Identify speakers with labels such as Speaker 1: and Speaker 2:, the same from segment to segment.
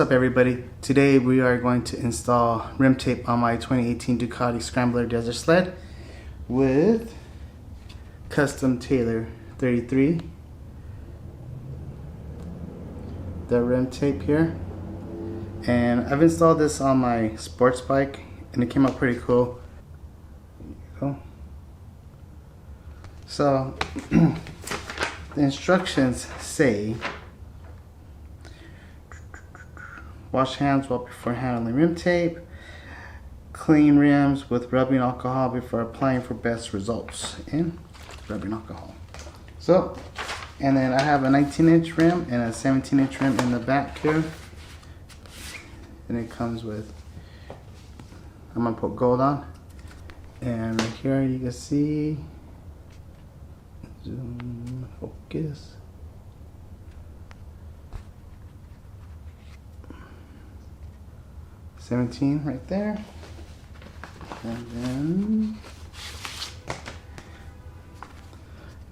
Speaker 1: What's up everybody? Today we are going to install rim tape on my 2018 Ducati Scrambler Desert Sled with CustomTaylor33, the rim tape here. And I've installed this on my sports bike and it came out pretty cool. There you go. So the instructions say wash hands well before handling rim tape. Clean rims with rubbing alcohol before applying for best results in rubbing alcohol. So, and then I have a 19-inch rim and a 17-inch rim in the back here. And it comes with, I'm gonna put gold on. And right here you can see, zoom, focus. $17 right there, and then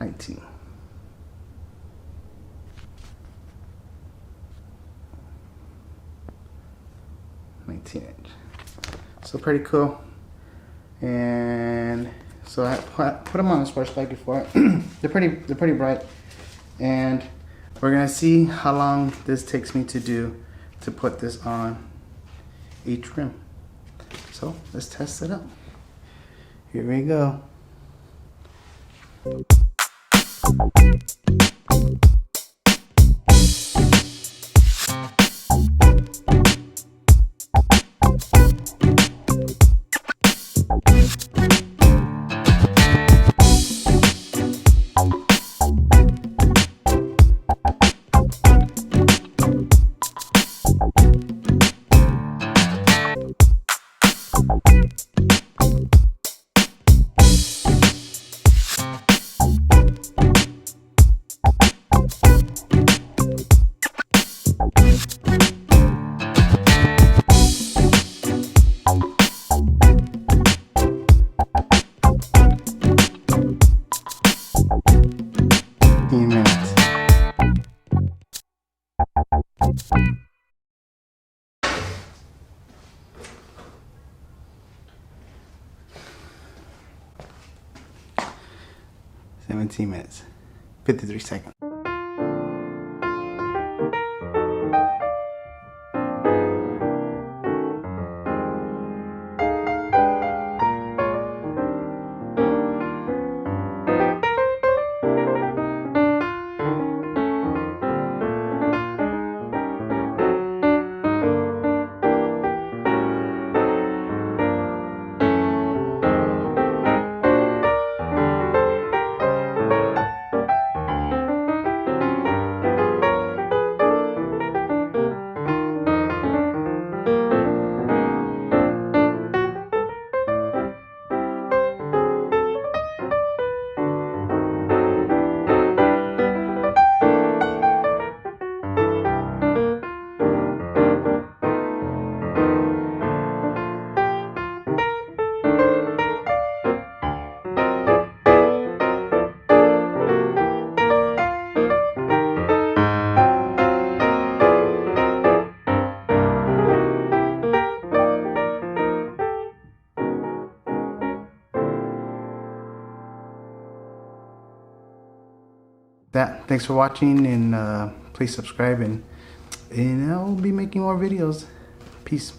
Speaker 1: 19. $19 inch. So pretty cool. And so I put them on the sports bike before. they're pretty bright, and we're gonna see how long this takes me to put this on each rim. So let's test it out. Here we go. Minutes. $17 minutes, 53 seconds. Thanks for watching, and please subscribe, and I'll be making more videos. Peace.